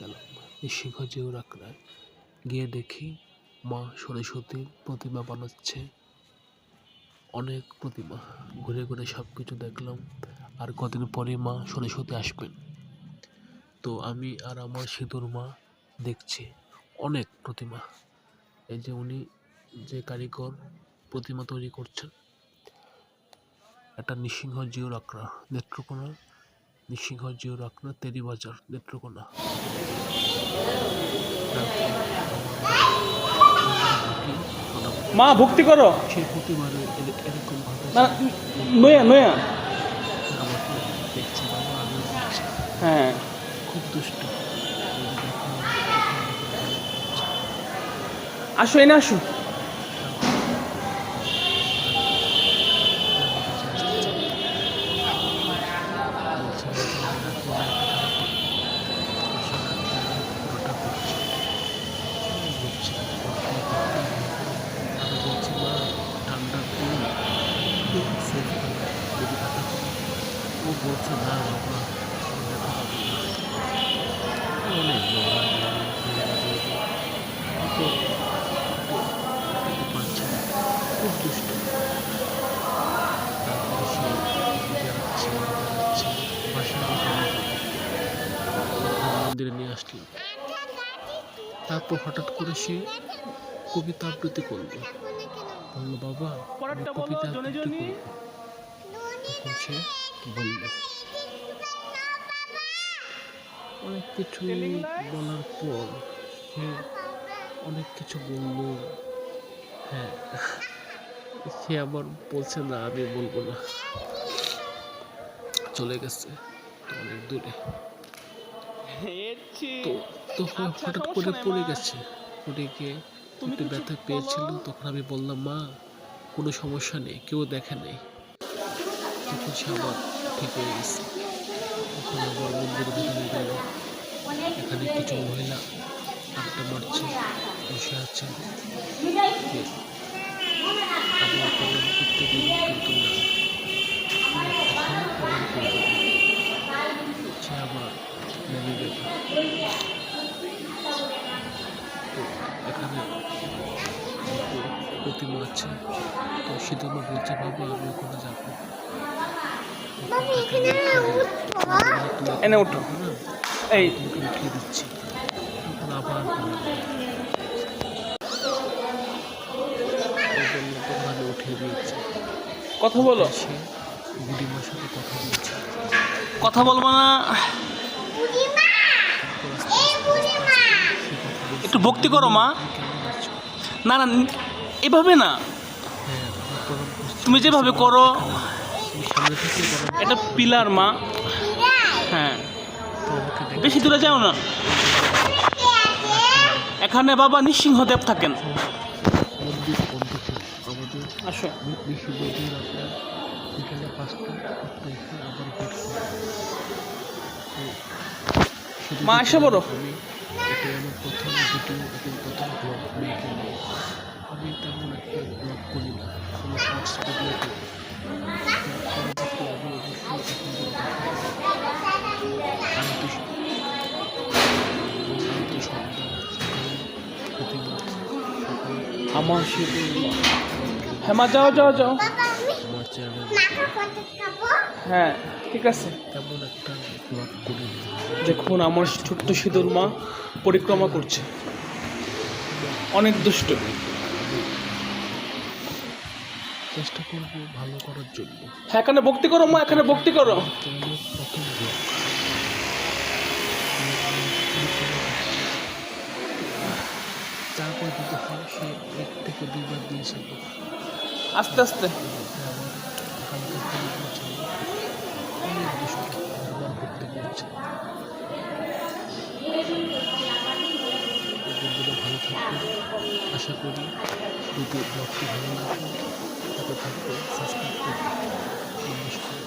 গেলাম নৃসিংহ জিউর আখড়ায়। গিয়ে দেখি মা সরস্বতীর প্রতিমা বানাচ্ছে। অনেক প্রতিমা ঘুরে ঘুরে সব কিছু দেখলাম। আর কদিন পরে মা সরস্বতী আসবেন। তো আমি আর আমার সিঁদুর মা দেখছি অনেক প্রতিমা। এই যে উনি যে কারিগর প্রতিমা তৈরি করছেন, একটা নৃসিংহ জিউর আখড়া নেত্রকোনা, নৃসিংহ জিউর আখড়া তেরিবাজার নেত্রকোনা। মা ভক্তি করো। সেই প্রতিবারে এরকম ভাবে নয়া নয়া আমাকে দেখছে, বাবা আমিও দেখছি। হ্যাঁ, খুব দুষ্ট। আসো এনে আসো। ও বলছে না বাবা অনেক পারছে না, খুব দুষ্ট। তারপরে সে বেড়াচ্ছে বাসায় মন্দিরে নিয়ে আসলাম। তারপর হঠাৎ করে সে কবিতা আবৃত্তি করলো, বললো বাবা আমি কবিতা আবৃত্তি করবো। তখন সে বলল অনেক কিছু বলার পর সে অনেক কিছু বলল। হ্যাঁ, সে আবার বলছে না আমি বলবো না, চলে গেছে অনেক দূরে। তো হঠাৎ করে পড়ে গেছে, পড়ে গিয়ে একটু ব্যথা পেয়েছিল। তখন আমি বললাম মা কোনো সমস্যা নেই, কেউ দেখে নেই। তখন সে আবার ঠিক হয়ে গেছে। তখন আবার মন্দিরের ভিতরে গেল। এখানে কিছু মহিলা আড্ডা মারছে, বসে আছে। আবার প্রণাম করতে গেল, কিন্তু না, এখন প্রণাম করবে না। সে আবার নেমে গেল। তো এখানে প্রতিমা আছে। তো সিদ্ধমা বলছে বাবা আমি ওখানে যাবো। এনে উঠো। এই উঠিয়ে দিচ্ছি। তখন আবার আমি উঠিয়ে দিয়েছি। কথা বলো। সে বুড়িমার সাথে কথা বলছে। কথা বলবো না, একটু ভক্তি করো মা। না না এভাবে না, তুমি যেভাবে করো এটা পিলার মা। হ্যাঁ, বেশি দূরে যাও না। এখানে বাবা নৃসিংহদেব থাকেন। আসো মা এসে বলো। প্রথম ভিডিও এবং প্রথম ব্লগ আমি তেমন একটা ব্লগ করি না, কোনো শর্টস ভিডিও করি। আমার হ্যাঁ মা যাও যাও যাও। আমার চ্যানেল হ্যাঁ ঠিক আছে। তেমন একটা ব্লগ করি না। দেখুন আমার ছোট্ট সিঁদুর মা পরিক্রমা করছে, অনেক দুষ্ট। চেষ্টা করবো ভালো করার জন্য। হ্যাঁ এখানে ভক্তি করো মা, এখানে ভক্তি করো। প্রথম ব্লগ তারপর যদি হয় সে 1 থেকে 2 বার দিয়েছিল। আস্তে আস্তে অনেক দুষ্ট ব্যবহার করতে পেরেছে। বন্ধুরা ভালো থাকবে, আশা করি যদি ব্লগটি ভালো লাগে তবে থাকবে সাবস্ক্রাইব করবে। নমস্কার।